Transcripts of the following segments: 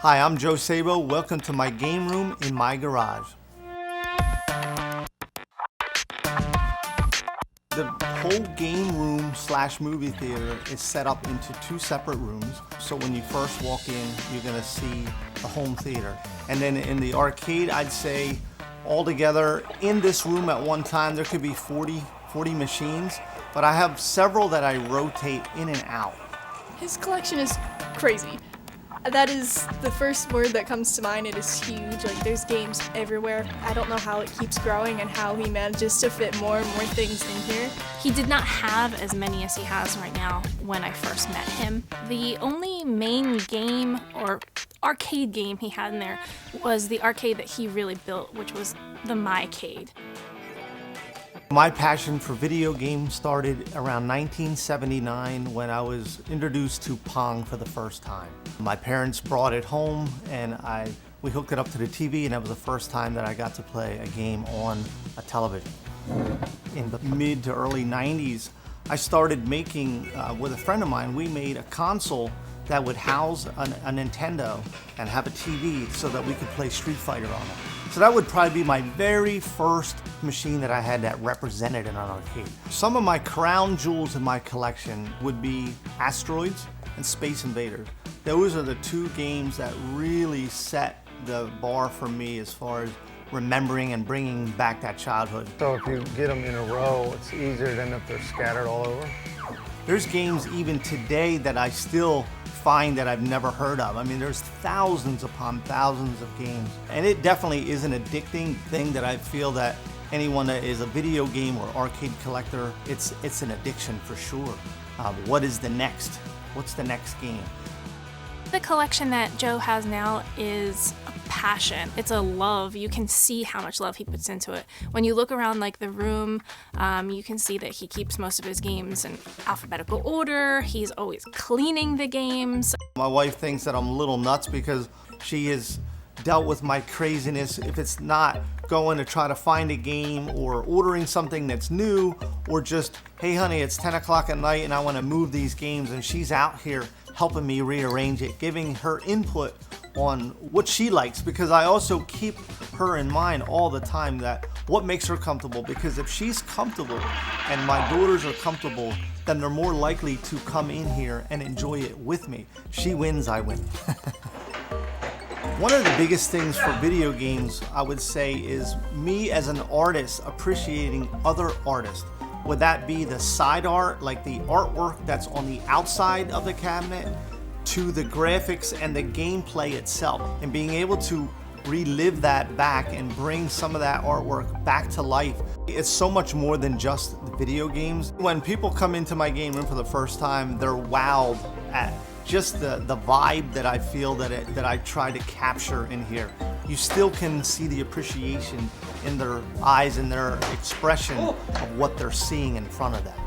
Hi, I'm Joe Sabo. Welcome to my game room in my garage. The whole game room / movie theater is set up into two separate rooms. So when you first walk in, you're gonna see the home theater. And then in the arcade, I'd say altogether in this room at one time, there could be 40 machines, but I have several that I rotate in and out. His collection is crazy. That is the first word that comes to mind. It is huge. Like, there's games everywhere. I don't know how it keeps growing and how he manages to fit more and more things in here. He did not have as many as he has right now when I first met him. The only main game or arcade game he had in there was the arcade that he really built, which was the MyCade. My passion for video games started around 1979 when I was introduced to Pong for the first time. My parents brought it home and we hooked it up to the TV, and that was the first time that I got to play a game on a television. In the mid to early 90s, I started making, with a friend of mine, we made a console that would house a Nintendo and have a TV so that we could play Street Fighter on it. So that would probably be my very first machine that I had that represented an arcade. Some of my crown jewels in my collection would be Asteroids and Space Invaders. Those are the two games that really set the bar for me as far as remembering and bringing back that childhood. So if you get them in a row, it's easier than if they're scattered all over? There's games even today that I still find that I've never heard of. I mean, there's thousands upon thousands of games. And it definitely is an addicting thing that I feel that anyone that is a video game or arcade collector, it's an addiction for sure. What is the next? What's the next game? The collection that Joe has now is a passion. It's a love. You can see how much love he puts into it. When you look around like the room, you can see that he keeps most of his games in alphabetical order. He's always cleaning the games. My wife thinks that I'm a little nuts because she has dealt with my craziness. If it's not going to try to find a game or ordering something that's new, or just, hey honey, it's 10 o'clock at night and I want to move these games, and she's out here helping me rearrange it, giving her input on what she likes, because I also keep her in mind all the time that what makes her comfortable, because if she's comfortable and my daughters are comfortable, then they're more likely to come in here and enjoy it with me. She wins, I win. One of the biggest things for video games, I would say, is me as an artist appreciating other artists. Would that be the side art, like the artwork that's on the outside of the cabinet, to the graphics and the gameplay itself, and being able to relive that back and bring some of that artwork back to life. It's so much more than just the video games. When people come into my game room for the first time, they're wowed at just the vibe that I feel that I try to capture in here. You still can see the appreciation in their eyes and their expression of what they're seeing in front of them.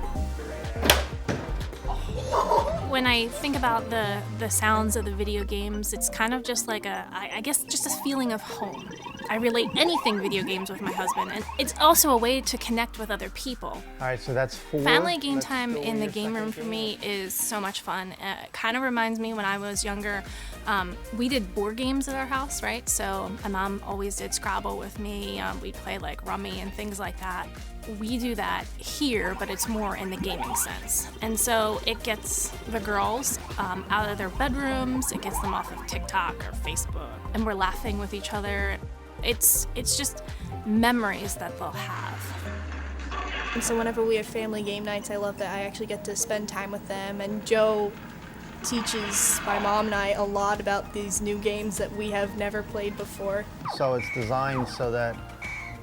When I think about the sounds of the video games, it's kind of just like I guess just a feeling of home. I relate anything video games with my husband, and it's also a way to connect with other people. All right, so that's 4. Family game time in the game room for me is so much fun. It kind of reminds me when I was younger, we did board games at our house, right? So my mom always did Scrabble with me. We'd play like Rummy and things like that. We do that here, but it's more in the gaming sense. And so it gets the girls out of their bedrooms, it gets them off of TikTok or Facebook, and we're laughing with each other. It's just memories that they'll have. And so whenever we have family game nights, I love that I actually get to spend time with them. And Joe teaches my mom and I a lot about these new games that we have never played before. So it's designed so that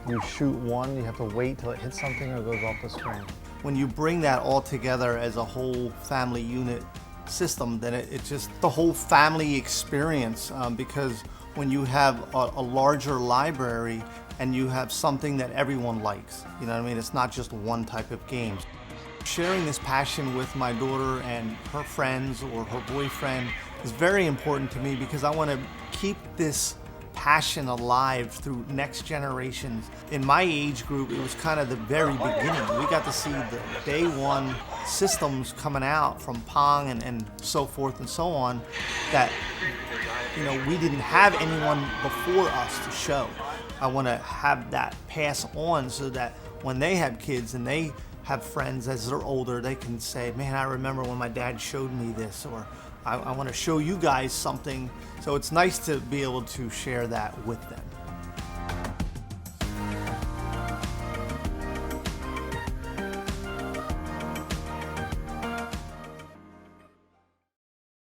you shoot one, you have to wait till it hits something or goes off the screen. When you bring that all together as a whole family unit system, then it's just the whole family experience, because when you have a larger library and you have something that everyone likes, you know what I mean? It's not just one type of game. Sharing this passion with my daughter and her friends or her boyfriend is very important to me, because I want to keep this passion alive through next generations. In my age group, it was kind of the very beginning. We got to see the day one systems coming out from Pong and so forth and so on that, you know, we didn't have anyone before us to show. I want to have that pass on so that when they have kids and they have friends as they're older, they can say, man, I remember when my dad showed me this, or I want to show you guys something. So it's nice to be able to share that with them.